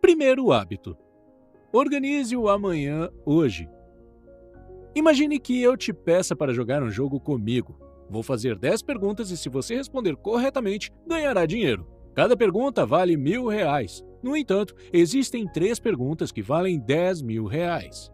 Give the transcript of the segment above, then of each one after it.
Primeiro hábito: organize o amanhã hoje. Imagine que eu te peça para jogar um jogo comigo. Vou fazer 10 perguntas e se você responder corretamente, ganhará dinheiro. Cada pergunta vale R$ 1.000. No entanto, existem 3 perguntas que valem R$ 10.000.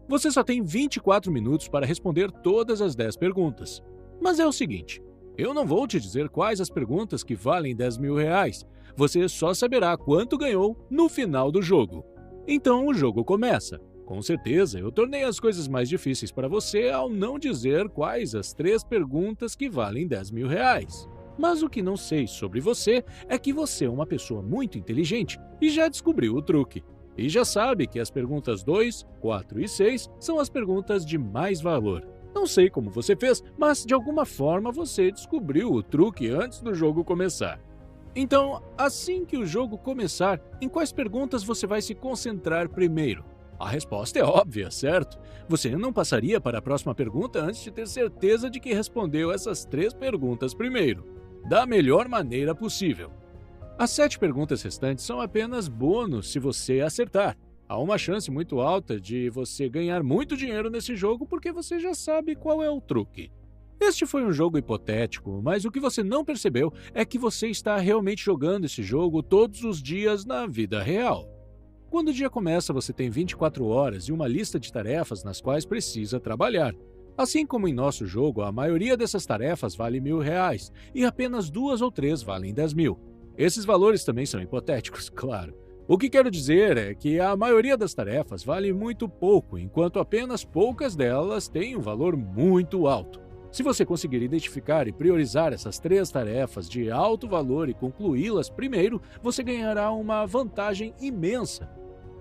Você só tem 24 minutos para responder todas as 10 perguntas. Mas é o seguinte, eu não vou te dizer quais as perguntas que valem R$ 10.000. Você só saberá quanto ganhou no final do jogo. Então o jogo começa. Com certeza, eu tornei as coisas mais difíceis para você ao não dizer quais as 3 perguntas que valem R$ 10.000. Mas o que não sei sobre você é que você é uma pessoa muito inteligente e já descobriu o truque. E já sabe que as perguntas 2, 4 e 6 são as perguntas de mais valor. Não sei como você fez, mas de alguma forma você descobriu o truque antes do jogo começar. Então, assim que o jogo começar, em quais perguntas você vai se concentrar primeiro? A resposta é óbvia, certo? Você não passaria para a próxima pergunta antes de ter certeza de que respondeu essas 3 perguntas primeiro, da melhor maneira possível. As 7 perguntas restantes são apenas bônus se você acertar. Há uma chance muito alta de você ganhar muito dinheiro nesse jogo porque você já sabe qual é o truque. Este foi um jogo hipotético, mas o que você não percebeu é que você está realmente jogando esse jogo todos os dias na vida real. Quando o dia começa, você tem 24 horas e uma lista de tarefas nas quais precisa trabalhar. Assim como em nosso jogo, a maioria dessas tarefas vale R$ 1.000 e apenas 2 ou 3 valem 10.000. Esses valores também são hipotéticos, claro. O que quero dizer é que a maioria das tarefas vale muito pouco, enquanto apenas poucas delas têm um valor muito alto. Se você conseguir identificar e priorizar essas 3 tarefas de alto valor e concluí-las primeiro, você ganhará uma vantagem imensa.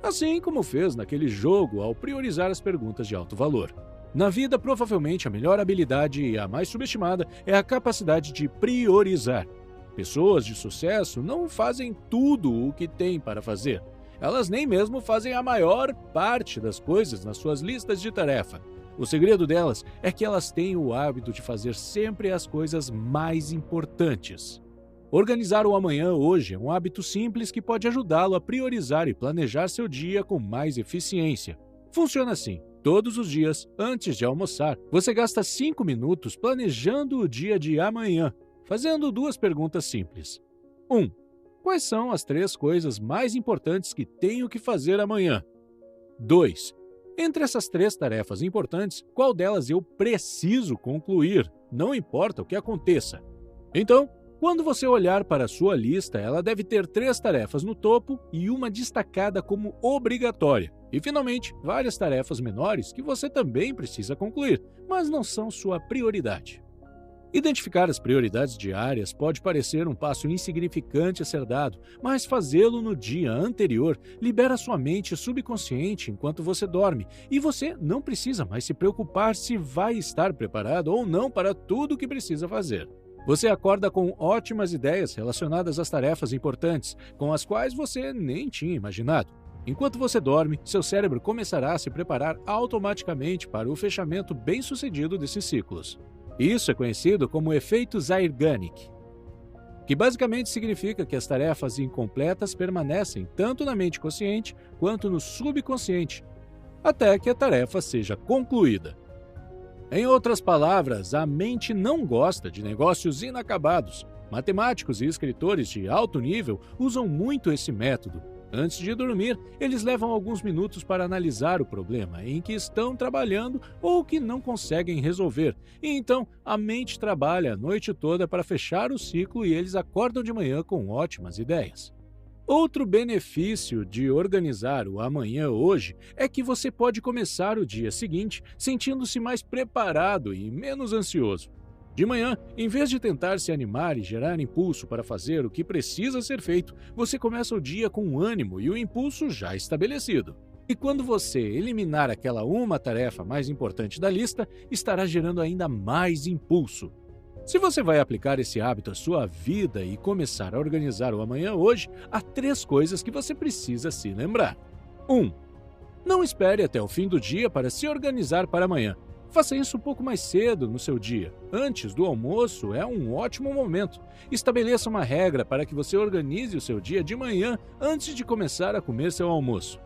Assim como fez naquele jogo ao priorizar as perguntas de alto valor. Na vida, provavelmente a melhor habilidade e a mais subestimada é a capacidade de priorizar. Pessoas de sucesso não fazem tudo o que têm para fazer. Elas nem mesmo fazem a maior parte das coisas nas suas listas de tarefa. O segredo delas é que elas têm o hábito de fazer sempre as coisas mais importantes. Organizar o amanhã hoje é um hábito simples que pode ajudá-lo a priorizar e planejar seu dia com mais eficiência. Funciona assim. Todos os dias, antes de almoçar, você gasta 5 minutos planejando o dia de amanhã, fazendo 2 perguntas simples. 1. Quais são as 3 coisas mais importantes que tenho que fazer amanhã? 2. Entre essas 3 tarefas importantes, qual delas eu preciso concluir, não importa o que aconteça? Então, quando você olhar para a sua lista, ela deve ter 3 tarefas no topo e uma destacada como obrigatória. E, finalmente, várias tarefas menores que você também precisa concluir, mas não são sua prioridade. Identificar as prioridades diárias pode parecer um passo insignificante a ser dado, mas fazê-lo no dia anterior libera sua mente subconsciente enquanto você dorme, e você não precisa mais se preocupar se vai estar preparado ou não para tudo o que precisa fazer. Você acorda com ótimas ideias relacionadas às tarefas importantes, com as quais você nem tinha imaginado. Enquanto você dorme, seu cérebro começará a se preparar automaticamente para o fechamento bem-sucedido desses ciclos. Isso é conhecido como efeito Zeigarnik, que basicamente significa que as tarefas incompletas permanecem tanto na mente consciente quanto no subconsciente, até que a tarefa seja concluída. Em outras palavras, a mente não gosta de negócios inacabados. Matemáticos e escritores de alto nível usam muito esse método. Antes de dormir, eles levam alguns minutos para analisar o problema em que estão trabalhando ou que não conseguem resolver. E então, a mente trabalha a noite toda para fechar o ciclo e eles acordam de manhã com ótimas ideias. Outro benefício de organizar o amanhã hoje é que você pode começar o dia seguinte sentindo-se mais preparado e menos ansioso. De manhã, em vez de tentar se animar e gerar impulso para fazer o que precisa ser feito, você começa o dia com ânimo e o impulso já estabelecido. E quando você eliminar aquela uma tarefa mais importante da lista, estará gerando ainda mais impulso. Se você vai aplicar esse hábito à sua vida e começar a organizar o amanhã hoje, há 3 coisas que você precisa se lembrar. 1. Não espere até o fim do dia para se organizar para amanhã. Faça isso um pouco mais cedo no seu dia. Antes do almoço é um ótimo momento. Estabeleça uma regra para que você organize o seu dia de manhã antes de começar a comer seu almoço.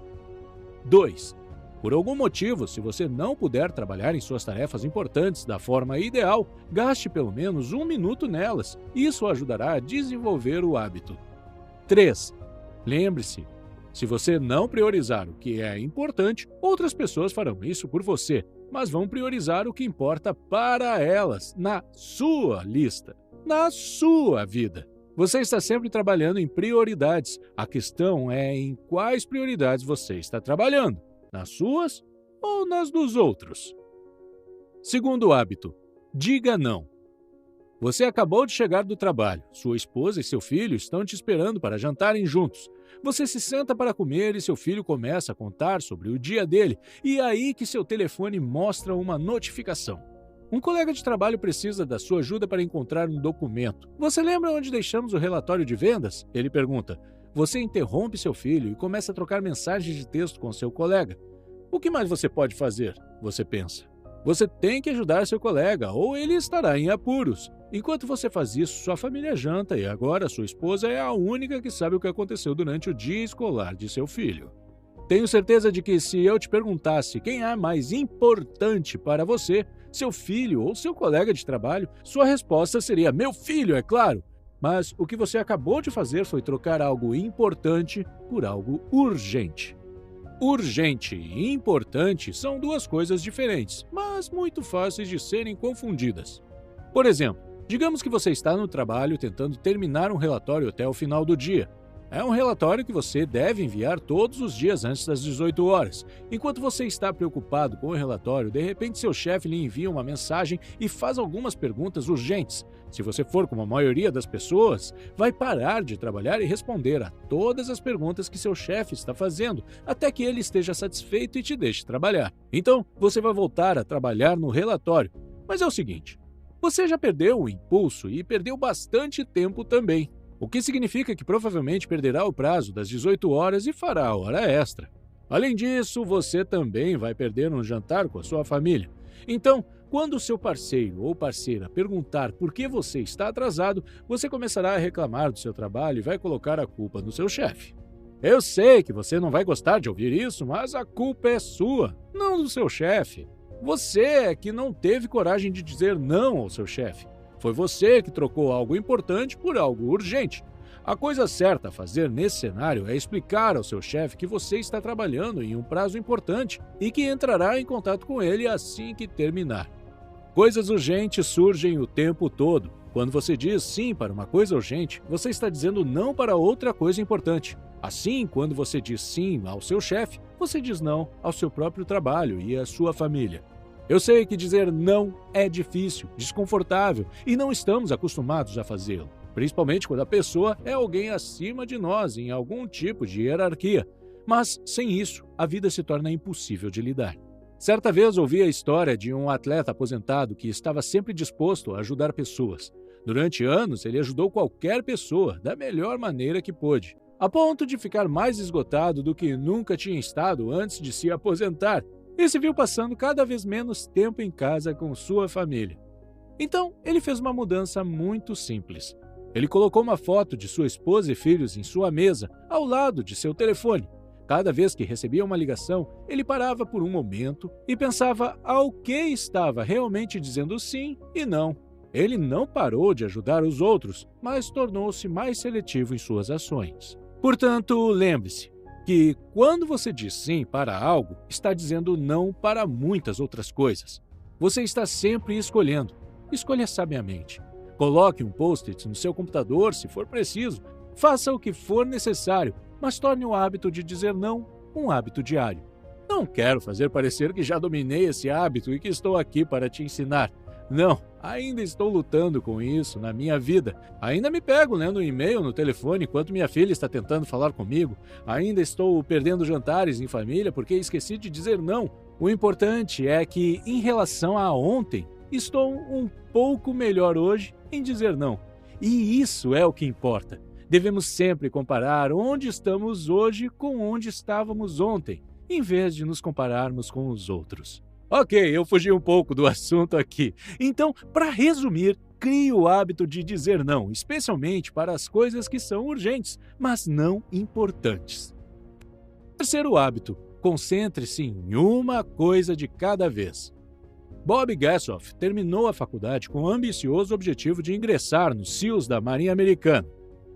2. Por algum motivo, se você não puder trabalhar em suas tarefas importantes da forma ideal, gaste pelo menos 1 minuto nelas. Isso ajudará a desenvolver o hábito. 3. Lembre-se, se você não priorizar o que é importante, outras pessoas farão isso por você, mas vão priorizar o que importa para elas, na sua lista, na sua vida. Você está sempre trabalhando em prioridades. A questão é em quais prioridades você está trabalhando, nas suas ou nas dos outros. Segundo hábito, diga não. Você acabou de chegar do trabalho. Sua esposa e seu filho estão te esperando para jantarem juntos. Você se senta para comer e seu filho começa a contar sobre o dia dele, e é aí que seu telefone mostra uma notificação. Um colega de trabalho precisa da sua ajuda para encontrar um documento. Você lembra onde deixamos o relatório de vendas? Ele pergunta. Você interrompe seu filho e começa a trocar mensagens de texto com seu colega. O que mais você pode fazer? Você pensa. Você tem que ajudar seu colega ou ele estará em apuros. Enquanto você faz isso, sua família janta e agora sua esposa é a única que sabe o que aconteceu durante o dia escolar de seu filho. Tenho certeza de que se eu te perguntasse quem é mais importante para você, seu filho ou seu colega de trabalho, sua resposta seria meu filho, é claro. Mas o que você acabou de fazer foi trocar algo importante por algo urgente. Urgente e importante são duas coisas diferentes, mas muito fáceis de serem confundidas. Por exemplo, digamos que você está no trabalho tentando terminar um relatório até o final do dia. É um relatório que você deve enviar todos os dias antes das 18 horas. Enquanto você está preocupado com o relatório, de repente seu chefe lhe envia uma mensagem e faz algumas perguntas urgentes. Se você for como a maioria das pessoas, vai parar de trabalhar e responder a todas as perguntas que seu chefe está fazendo, até que ele esteja satisfeito e te deixe trabalhar. Então, você vai voltar a trabalhar no relatório. Mas é o seguinte, você já perdeu o impulso e perdeu bastante tempo também. O que significa que provavelmente perderá o prazo das 18 horas e fará a hora extra. Além disso, você também vai perder um jantar com a sua família. Então, quando o seu parceiro ou parceira perguntar por que você está atrasado, você começará a reclamar do seu trabalho e vai colocar a culpa no seu chefe. Eu sei que você não vai gostar de ouvir isso, mas a culpa é sua, não do seu chefe. Você é que não teve coragem de dizer não ao seu chefe. Foi você que trocou algo importante por algo urgente. A coisa certa a fazer nesse cenário é explicar ao seu chefe que você está trabalhando em um prazo importante e que entrará em contato com ele assim que terminar. Coisas urgentes surgem o tempo todo. Quando você diz sim para uma coisa urgente, você está dizendo não para outra coisa importante. Assim, quando você diz sim ao seu chefe, você diz não ao seu próprio trabalho e à sua família. Eu sei que dizer não é difícil, desconfortável e não estamos acostumados a fazê-lo, principalmente quando a pessoa é alguém acima de nós em algum tipo de hierarquia. Mas, sem isso, a vida se torna impossível de lidar. Certa vez ouvi a história de um atleta aposentado que estava sempre disposto a ajudar pessoas. Durante anos, ele ajudou qualquer pessoa da melhor maneira que pôde, a ponto de ficar mais esgotado do que nunca tinha estado antes de se aposentar. E se viu passando cada vez menos tempo em casa com sua família. Então, ele fez uma mudança muito simples. Ele colocou uma foto de sua esposa e filhos em sua mesa, ao lado de seu telefone. Cada vez que recebia uma ligação, ele parava por um momento e pensava ao que estava realmente dizendo sim e não. Ele não parou de ajudar os outros, mas tornou-se mais seletivo em suas ações. Portanto, lembre-se que quando você diz sim para algo, está dizendo não para muitas outras coisas. Você está sempre escolhendo. Escolha sabiamente. Coloque um post-it no seu computador se for preciso. Faça o que for necessário, mas torne o hábito de dizer não um hábito diário. Não quero fazer parecer que já dominei esse hábito e que estou aqui para te ensinar. Não, ainda estou lutando com isso na minha vida. Ainda me pego lendo um e-mail no telefone enquanto minha filha está tentando falar comigo. Ainda estou perdendo jantares em família porque esqueci de dizer não. O importante é que, em relação a ontem, estou um pouco melhor hoje em dizer não. E isso é o que importa. Devemos sempre comparar onde estamos hoje com onde estávamos ontem, em vez de nos compararmos com os outros. Ok, eu fugi um pouco do assunto aqui. Então, para resumir, crie o hábito de dizer não, especialmente para as coisas que são urgentes, mas não importantes. Terceiro hábito, concentre-se em uma coisa de cada vez. Bob Gassoff terminou a faculdade com o ambicioso objetivo de ingressar nos SEALs da Marinha Americana.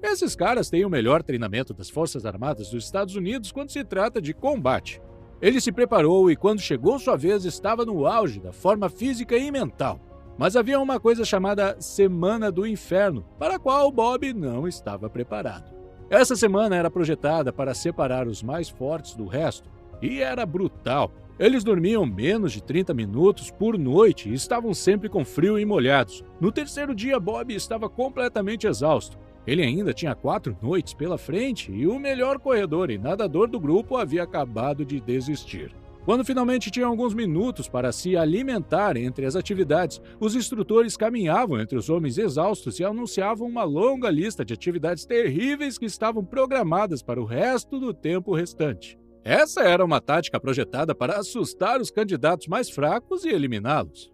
Esses caras têm o melhor treinamento das Forças Armadas dos Estados Unidos quando se trata de combate. Ele se preparou e, quando chegou sua vez, estava no auge da forma física e mental. Mas havia uma coisa chamada Semana do Inferno, para a qual Bob não estava preparado. Essa semana era projetada para separar os mais fortes do resto, e era brutal. Eles dormiam menos de 30 minutos por noite e estavam sempre com frio e molhados. No terceiro dia, Bob estava completamente exausto. Ele ainda tinha 4 noites pela frente e o melhor corredor e nadador do grupo havia acabado de desistir. Quando finalmente tinha alguns minutos para se alimentar entre as atividades, os instrutores caminhavam entre os homens exaustos e anunciavam uma longa lista de atividades terríveis que estavam programadas para o resto do tempo restante. Essa era uma tática projetada para assustar os candidatos mais fracos e eliminá-los.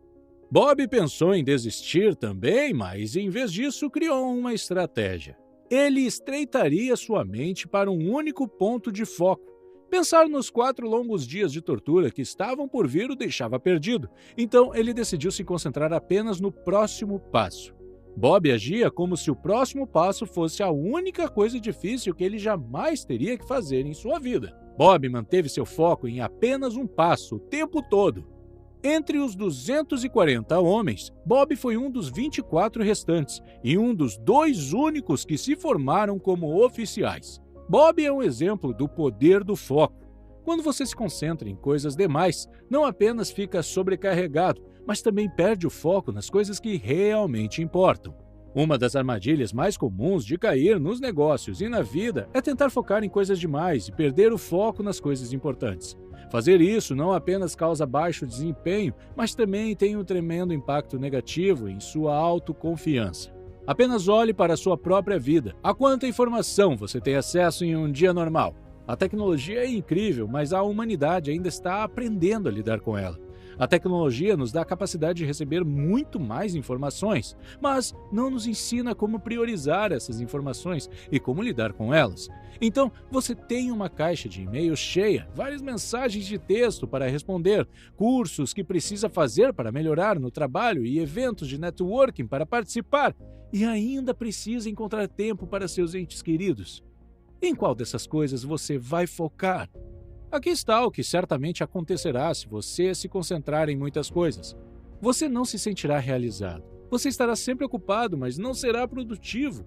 Bob pensou em desistir também, mas em vez disso criou uma estratégia. Ele estreitaria sua mente para um único ponto de foco. Pensar nos 4 longos dias de tortura que estavam por vir o deixava perdido, então ele decidiu se concentrar apenas no próximo passo. Bob agia como se o próximo passo fosse a única coisa difícil que ele jamais teria que fazer em sua vida. Bob manteve seu foco em apenas um passo o tempo todo. Entre os 240 homens, Bob foi um dos 24 restantes e um dos 2 únicos que se formaram como oficiais. Bob é um exemplo do poder do foco. Quando você se concentra em coisas demais, não apenas fica sobrecarregado, mas também perde o foco nas coisas que realmente importam. Uma das armadilhas mais comuns de cair nos negócios e na vida é tentar focar em coisas demais e perder o foco nas coisas importantes. Fazer isso não apenas causa baixo desempenho, mas também tem um tremendo impacto negativo em sua autoconfiança. Apenas olhe para a sua própria vida. A quanta informação você tem acesso em um dia normal? A tecnologia é incrível, mas a humanidade ainda está aprendendo a lidar com ela. A tecnologia nos dá a capacidade de receber muito mais informações, mas não nos ensina como priorizar essas informações e como lidar com elas. Então, você tem uma caixa de e-mail cheia, várias mensagens de texto para responder, cursos que precisa fazer para melhorar no trabalho e eventos de networking para participar, e ainda precisa encontrar tempo para seus entes queridos. Em qual dessas coisas você vai focar? Aqui está o que certamente acontecerá se você se concentrar em muitas coisas. Você não se sentirá realizado. Você estará sempre ocupado, mas não será produtivo.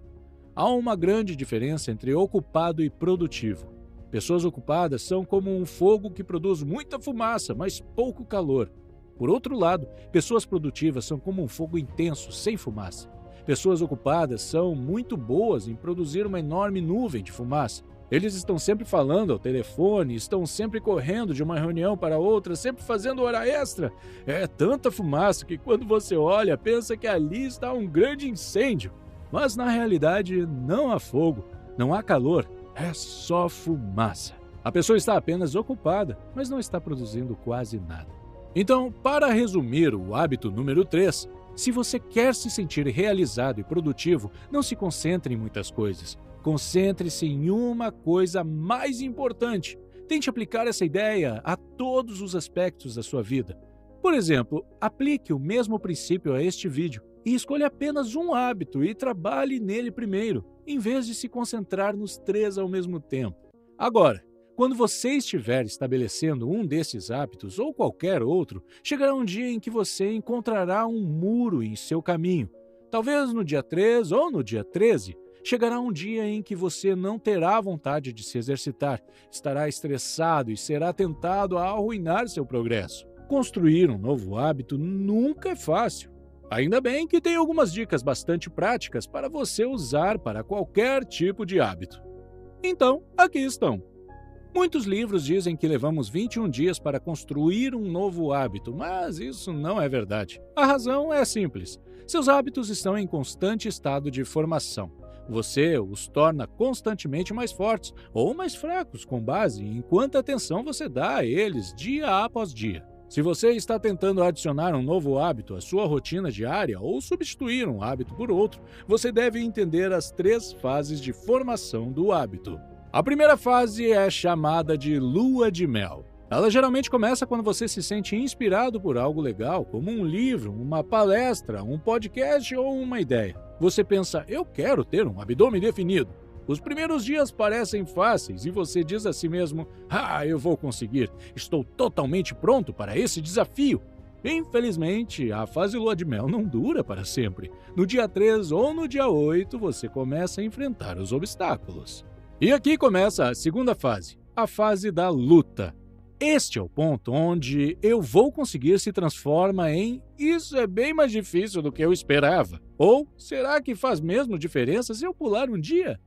Há uma grande diferença entre ocupado e produtivo. Pessoas ocupadas são como um fogo que produz muita fumaça, mas pouco calor. Por outro lado, pessoas produtivas são como um fogo intenso, sem fumaça. Pessoas ocupadas são muito boas em produzir uma enorme nuvem de fumaça. Eles estão sempre falando ao telefone, estão sempre correndo de uma reunião para outra, sempre fazendo hora extra. É tanta fumaça que quando você olha, pensa que ali está um grande incêndio. Mas na realidade não há fogo, não há calor, é só fumaça. A pessoa está apenas ocupada, mas não está produzindo quase nada. Então, para resumir o hábito número 3, se você quer se sentir realizado e produtivo, não se concentre em muitas coisas. Concentre-se em uma coisa mais importante. Tente aplicar essa ideia a todos os aspectos da sua vida. Por exemplo, aplique o mesmo princípio a este vídeo e escolha apenas um hábito e trabalhe nele primeiro, em vez de se concentrar nos 3 ao mesmo tempo. Agora, quando você estiver estabelecendo um desses hábitos ou qualquer outro, chegará um dia em que você encontrará um muro em seu caminho. Talvez no dia 3 ou no dia 13, chegará um dia em que você não terá vontade de se exercitar, estará estressado e será tentado a arruinar seu progresso. Construir um novo hábito nunca é fácil. Ainda bem que tem algumas dicas bastante práticas para você usar para qualquer tipo de hábito. Então, aqui estão. Muitos livros dizem que levamos 21 dias para construir um novo hábito, mas isso não é verdade. A razão é simples. Seus hábitos estão em constante estado de formação. Você os torna constantemente mais fortes ou mais fracos com base em quanta atenção você dá a eles dia após dia. Se você está tentando adicionar um novo hábito à sua rotina diária ou substituir um hábito por outro, você deve entender as 3 fases de formação do hábito. A primeira fase é chamada de lua de mel. Ela geralmente começa quando você se sente inspirado por algo legal, como um livro, uma palestra, um podcast ou uma ideia. Você pensa, eu quero ter um abdômen definido. Os primeiros dias parecem fáceis e você diz a si mesmo, eu vou conseguir, estou totalmente pronto para esse desafio. Infelizmente, a fase lua de mel não dura para sempre. No dia 3 ou no dia 8, você começa a enfrentar os obstáculos. E aqui começa a segunda fase, a fase da luta. Este é o ponto onde eu vou conseguir se transforma em isso é bem mais difícil do que eu esperava. Ou será que faz mesmo diferença se eu pular um dia?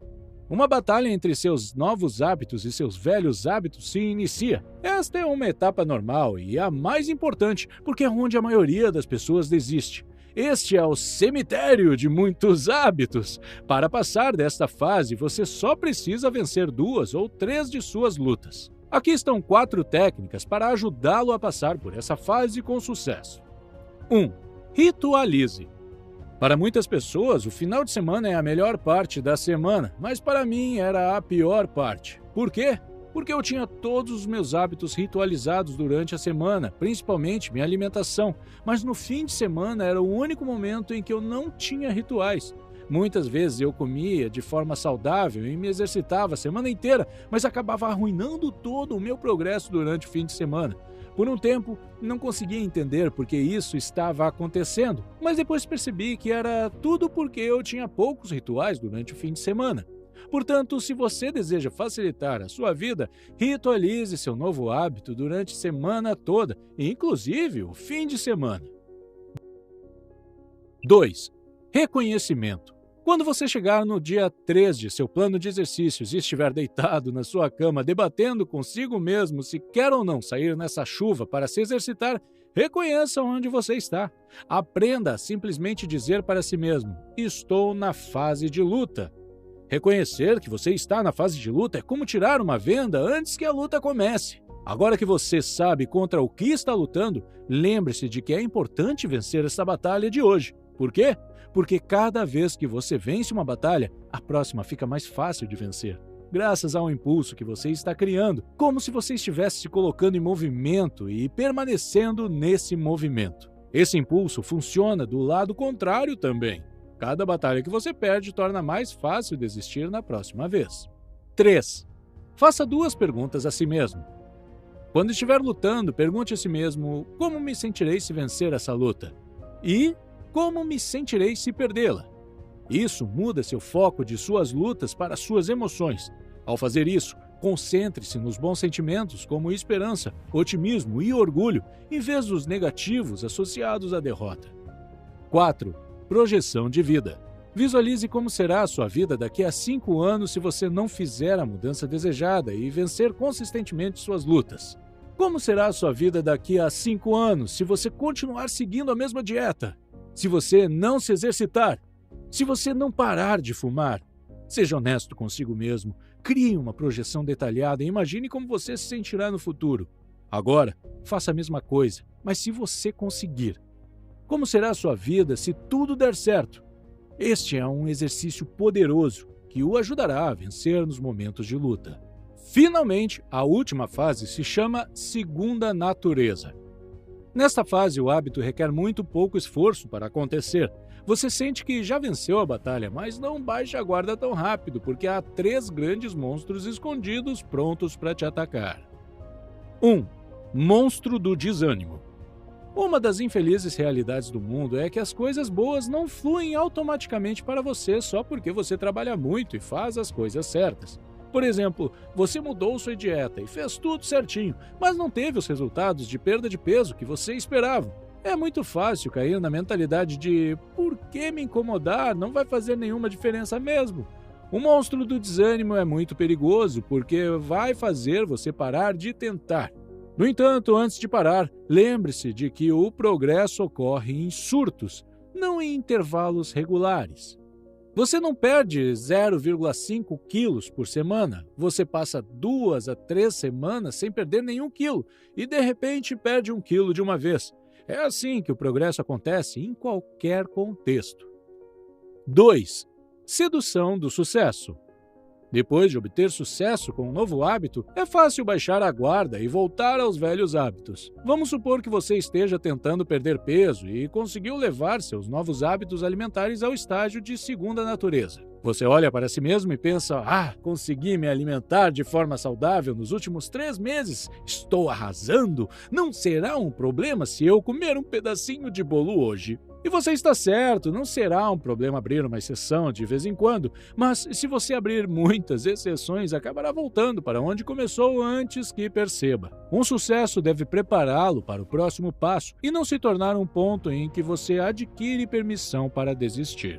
Uma batalha entre seus novos hábitos e seus velhos hábitos se inicia. Esta é uma etapa normal e a mais importante, porque é onde a maioria das pessoas desiste. Este é o cemitério de muitos hábitos. Para passar desta fase, você só precisa vencer 2 ou 3 de suas lutas. Aqui estão 4 técnicas para ajudá-lo a passar por essa fase com sucesso. 1. Ritualize. Para muitas pessoas, o final de semana é a melhor parte da semana, mas para mim era a pior parte. Por quê? Porque eu tinha todos os meus hábitos ritualizados durante a semana, principalmente minha alimentação, mas no fim de semana era o único momento em que eu não tinha rituais. Muitas vezes eu comia de forma saudável e me exercitava a semana inteira, mas acabava arruinando todo o meu progresso durante o fim de semana. Por um tempo, não conseguia entender por que isso estava acontecendo, mas depois percebi que era tudo porque eu tinha poucos rituais durante o fim de semana. Portanto, se você deseja facilitar a sua vida, ritualize seu novo hábito durante a semana toda, inclusive o fim de semana. 2. Reconhecimento. Quando você chegar no dia 3 de seu plano de exercícios e estiver deitado na sua cama debatendo consigo mesmo se quer ou não sair nessa chuva para se exercitar, reconheça onde você está. Aprenda a simplesmente dizer para si mesmo, estou na fase de luta. Reconhecer que você está na fase de luta é como tirar uma venda antes que a luta comece. Agora que você sabe contra o que está lutando, lembre-se de que é importante vencer essa batalha de hoje. Por quê? Porque cada vez que você vence uma batalha, a próxima fica mais fácil de vencer. Graças ao impulso que você está criando, como se você estivesse se colocando em movimento e permanecendo nesse movimento. Esse impulso funciona do lado contrário também. Cada batalha que você perde torna mais fácil desistir na próxima vez. 3. Faça 2 perguntas a si mesmo. Quando estiver lutando, pergunte a si mesmo como me sentirei se vencer essa luta? E como me sentirei se perdê-la? Isso muda seu foco de suas lutas para suas emoções. Ao fazer isso, concentre-se nos bons sentimentos como esperança, otimismo e orgulho, em vez dos negativos associados à derrota. 4. Projeção de vida. Visualize como será a sua vida daqui a 5 anos se você não fizer a mudança desejada e vencer consistentemente suas lutas. Como será a sua vida daqui a 5 anos se você continuar seguindo a mesma dieta? Se você não se exercitar? Se você não parar de fumar? Seja honesto consigo mesmo, crie uma projeção detalhada e imagine como você se sentirá no futuro. Agora, faça a mesma coisa, mas se você conseguir. Como será a sua vida se tudo der certo? Este é um exercício poderoso que o ajudará a vencer nos momentos de luta. Finalmente, a última fase se chama segunda natureza. Nesta fase, o hábito requer muito pouco esforço para acontecer. Você sente que já venceu a batalha, mas não baixe a guarda tão rápido, porque há 3 grandes monstros escondidos prontos para te atacar. 1. Monstro do desânimo. Uma das infelizes realidades do mundo é que as coisas boas não fluem automaticamente para você só porque você trabalha muito e faz as coisas certas. Por exemplo, você mudou sua dieta e fez tudo certinho, mas não teve os resultados de perda de peso que você esperava. É muito fácil cair na mentalidade de por que me incomodar, não vai fazer nenhuma diferença mesmo. O monstro do desânimo é muito perigoso porque vai fazer você parar de tentar. No entanto, antes de parar, lembre-se de que o progresso ocorre em surtos, não em intervalos regulares. Você não perde 0,5 quilos por semana, você passa 2 a 3 semanas sem perder nenhum quilo e de repente perde 1 quilo de uma vez. É assim que o progresso acontece em qualquer contexto. 2. Sedução do sucesso. Depois de obter sucesso com um novo hábito, é fácil baixar a guarda e voltar aos velhos hábitos. Vamos supor que você esteja tentando perder peso e conseguiu levar seus novos hábitos alimentares ao estágio de segunda natureza. Você olha para si mesmo e pensa: consegui me alimentar de forma saudável nos últimos 3 meses, estou arrasando, não será um problema se eu comer um pedacinho de bolo hoje. E você está certo, não será um problema abrir uma exceção de vez em quando, mas se você abrir muitas exceções, acabará voltando para onde começou antes que perceba. Um sucesso deve prepará-lo para o próximo passo e não se tornar um ponto em que você adquire permissão para desistir.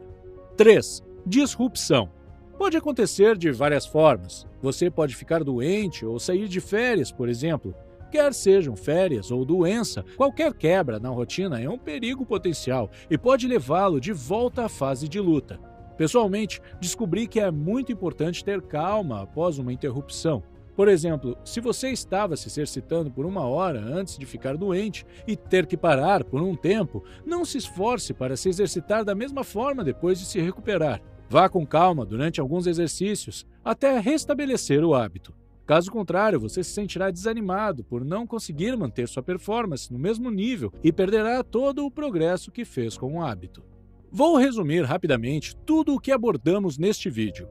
3. Disrupção. Pode acontecer de várias formas. Você pode ficar doente ou sair de férias, por exemplo. Quer sejam férias ou doença, qualquer quebra na rotina é um perigo potencial e pode levá-lo de volta à fase de luta. Pessoalmente, descobri que é muito importante ter calma após uma interrupção. Por exemplo, se você estava se exercitando por 1 hora antes de ficar doente e ter que parar por um tempo, não se esforce para se exercitar da mesma forma depois de se recuperar. Vá com calma durante alguns exercícios até restabelecer o hábito. Caso contrário, você se sentirá desanimado por não conseguir manter sua performance no mesmo nível e perderá todo o progresso que fez com o hábito. Vou resumir rapidamente tudo o que abordamos neste vídeo.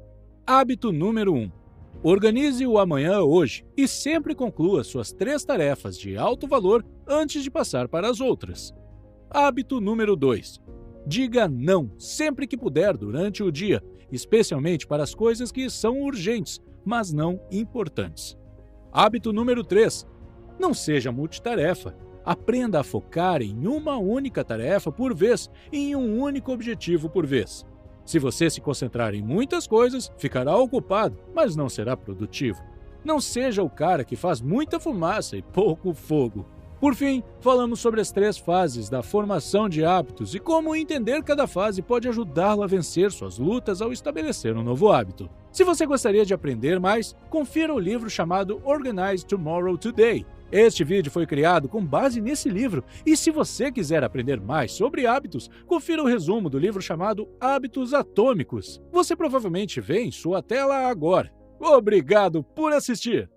Hábito número 1. Organize o amanhã hoje e sempre conclua suas 3 tarefas de alto valor antes de passar para as outras. Hábito número 2. Diga não sempre que puder durante o dia, especialmente para as coisas que são urgentes, mas não importantes. Hábito número 3. Não seja multitarefa. Aprenda a focar em uma única tarefa por vez e em um único objetivo por vez. Se você se concentrar em muitas coisas, ficará ocupado, mas não será produtivo. Não seja o cara que faz muita fumaça e pouco fogo. Por fim, falamos sobre as 3 fases da formação de hábitos e como entender cada fase pode ajudá-lo a vencer suas lutas ao estabelecer um novo hábito. Se você gostaria de aprender mais, confira o livro chamado Organize Tomorrow Today. Este vídeo foi criado com base nesse livro, e se você quiser aprender mais sobre hábitos, confira o resumo do livro chamado Hábitos Atômicos. Você provavelmente vê em sua tela agora. Obrigado por assistir!